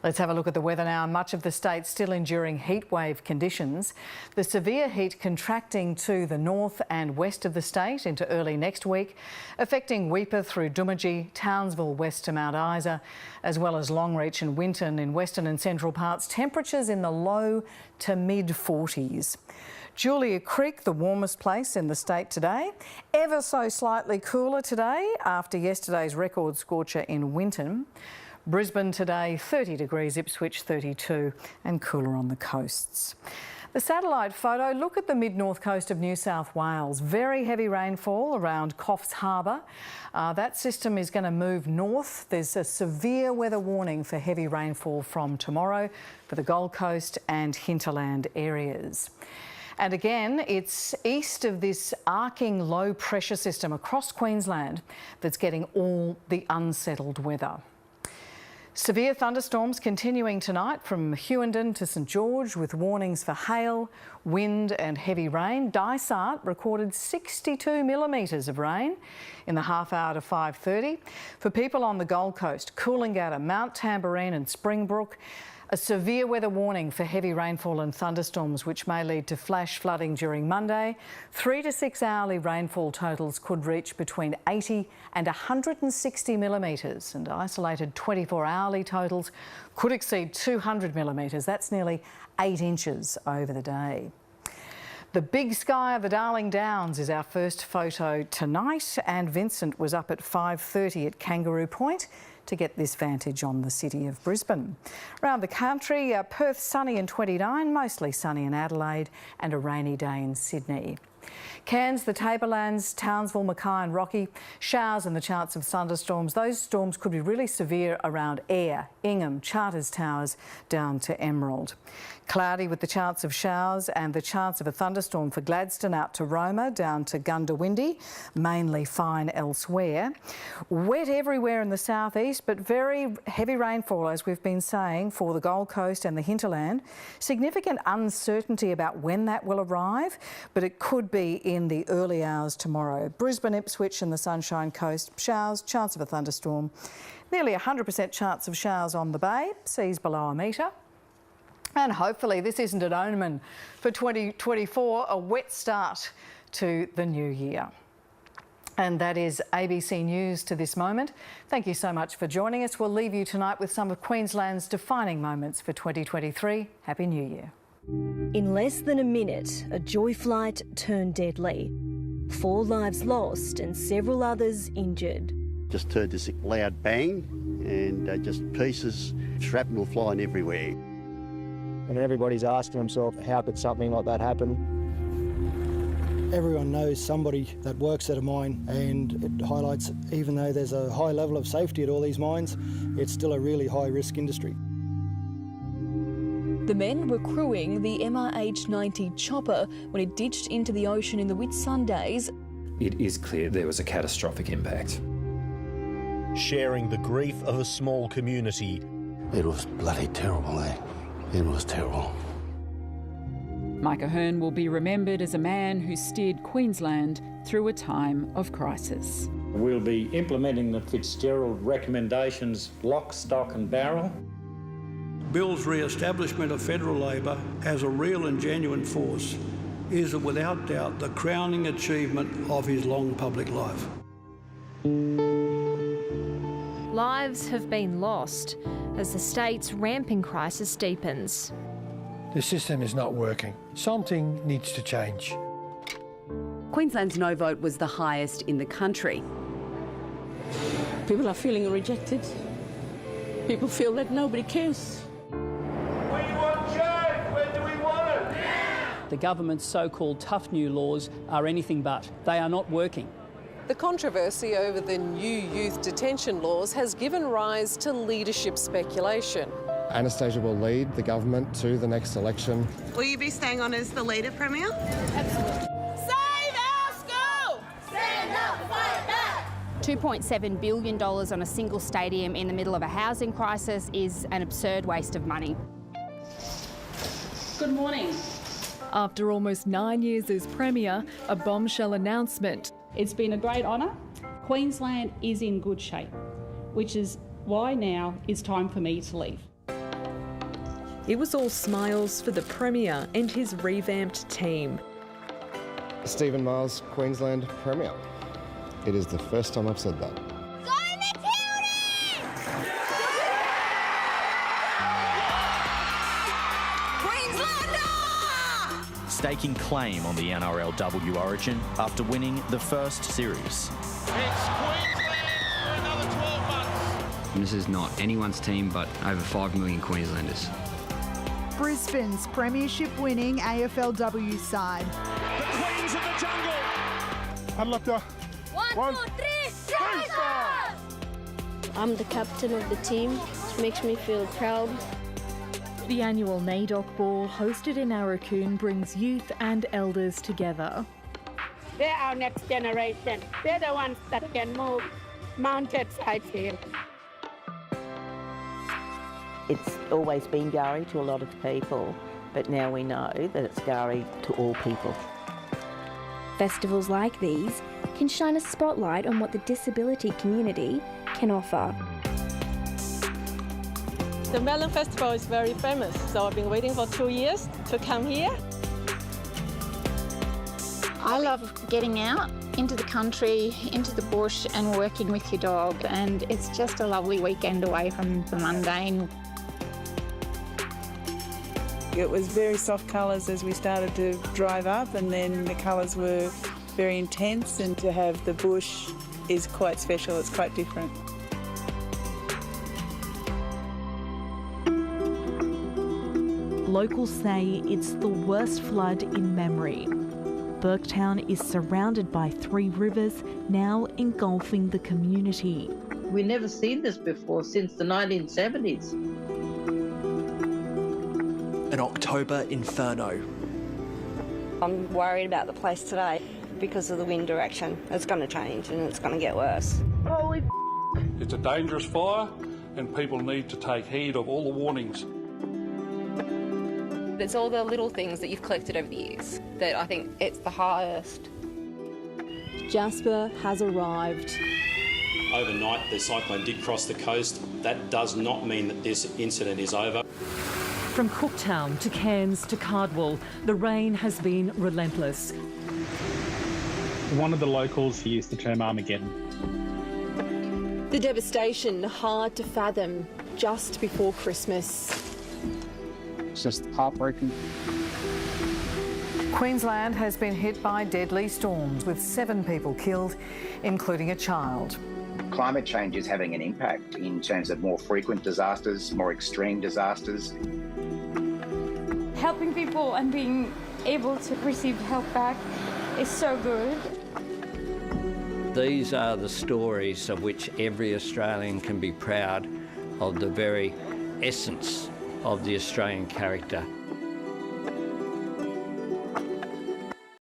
Let's have a look at the weather now. Much of the state still enduring heatwave conditions. The severe heat contracting to the north and west of the state into early next week, affecting Weipa through Doomadgee, Townsville west to Mount Isa, as well as Longreach and Winton in western and central parts. Temperatures in the low to mid-40s. Julia Creek, the warmest place in the state today. Ever so slightly cooler today after yesterday's record scorcher in Winton. Brisbane today, 30 degrees, Ipswich 32, and cooler on the coasts. The satellite photo, look at the mid-north coast of New South Wales. Very heavy rainfall around Coffs Harbour. That system is going to move north. There's a severe weather warning for heavy rainfall from tomorrow for the Gold Coast and hinterland areas. And again, it's east of this arcing low pressure system across Queensland that's getting all the unsettled weather. Severe thunderstorms continuing tonight from Hughenden to St George with warnings for hail, wind and heavy rain. Dysart recorded 62 millimetres of rain in the half hour to 5:30. For people on the Gold Coast, Coolangatta, Mount Tamborine and Springbrook, a severe weather warning for heavy rainfall and thunderstorms which may lead to flash flooding during Monday. 3 to 6 hourly rainfall totals could reach between 80 and 160 millimetres, and isolated 24 hourly totals could exceed 200 millimetres. That's nearly 8 inches over the day. The big sky of the Darling Downs is our first photo tonight, and Vincent was up at 5:30 at Kangaroo Point to get this vantage on the city of Brisbane. Around the country, Perth sunny and 29, mostly sunny in Adelaide and a rainy day in Sydney. Cairns, the Tablelands, Townsville, Mackay and Rocky, showers and the chance of thunderstorms. Those storms could be really severe around Ayr, Ingham, Charters Towers down to Emerald. Cloudy with the chance of showers and the chance of a thunderstorm for Gladstone out to Roma down to Gundawindi, mainly fine elsewhere. Wet everywhere in the southeast, but very heavy rainfall, as we've been saying, for the Gold Coast and the hinterland. Significant uncertainty about when that will arrive, but it could be in the early hours tomorrow. Brisbane, Ipswich and the Sunshine Coast, showers, chance of a thunderstorm. Nearly 100% chance of showers on the Bay, seas below a metre. And hopefully this isn't an omen for 2024, a wet start to the new year. And that is ABC News to this moment. Thank you so much for joining us. We'll leave you tonight with some of Queensland's defining moments for 2023. Happy New Year. In less than a minute, a joy flight turned deadly. 4 lives lost and several others injured. Just heard this loud bang and just pieces, shrapnel flying everywhere. And everybody's asking themselves, how could something like that happen? Everyone knows somebody that works at a mine, and it highlights, even though there's a high level of safety at all these mines, it's still a really high-risk industry. The men were crewing the MRH-90 chopper when it ditched into the ocean in the Whitsundays. It is clear there was a catastrophic impact. Sharing the grief of a small community. It was bloody terrible, eh? It was terrible. Mike Ahern will be remembered as a man who steered Queensland through a time of crisis. We'll be implementing the Fitzgerald recommendations lock, stock and barrel. Bill's re-establishment of federal Labor as a real and genuine force is without doubt the crowning achievement of his long public life. Lives have been lost as the state's ramping crisis deepens. The system is not working. Something needs to change. Queensland's no vote was the highest in the country. People are feeling rejected. People feel that nobody cares. We want change. When do we want it? Now! The government's so-called tough new laws are anything but. They are not working. The controversy over the new youth detention laws has given rise to leadership speculation. Anastasia will lead the government to the next election. Will you be staying on as the leader, Premier? Absolutely. Save our school! Stand up, fight back! $2.7 billion on a single stadium in the middle of a housing crisis is an absurd waste of money. Good morning. After almost 9 years as Premier, a bombshell announcement. It's been a great honour. Queensland is in good shape, which is why now it's time for me to leave. It was all smiles for the Premier and his revamped team. Stephen Miles, Queensland Premier. It is the first time I've said that. Staking claim on the NRLW Origin after winning the first series. It's Queensland for another 12 months. This is not anyone's team, but over 5 million Queenslanders. Brisbane's premiership-winning AFLW side. The Queens of the Jungle. I'd like to... One, two, three, Tigers! I'm the captain of the team, which makes me feel proud. The annual NAIDOC Ball, hosted in Aurukun, brings youth and elders together. They're our next generation. They're the ones that can move mountains, I feel. It's always been Gari to a lot of people, but now we know that it's Gari to all people. Festivals like these can shine a spotlight on what the disability community can offer. The Melon Festival is very famous, so I've been waiting for 2 years to come here. I love getting out into the country, into the bush and working with your dog, and it's just a lovely weekend away from the mundane. It was very soft colours as we started to drive up, and then the colours were very intense, and to have the bush is quite special, it's quite different. Locals say it's the worst flood in memory. Burketown is surrounded by 3 rivers, now engulfing the community. We've never seen this before since the 1970s. An October inferno. I'm worried about the place today because of the wind direction. It's going to change and it's going to get worse. Holy It's a dangerous fire and people need to take heed of all the warnings. It's all the little things that you've collected over the years that I think it's the hardest. Jasper has arrived. Overnight, the cyclone did cross the coast. That does not mean that this incident is over. From Cooktown to Cairns to Cardwell, the rain has been relentless. One of the locals used the term Armageddon. The devastation hard to fathom just before Christmas. It's just heartbreaking. Queensland has been hit by deadly storms with 7 people killed, including a child. Climate change is having an impact in terms of more frequent disasters, more extreme disasters. Helping people and being able to receive help back is so good. These are the stories of which every Australian can be proud of, the very essence of the Australian character.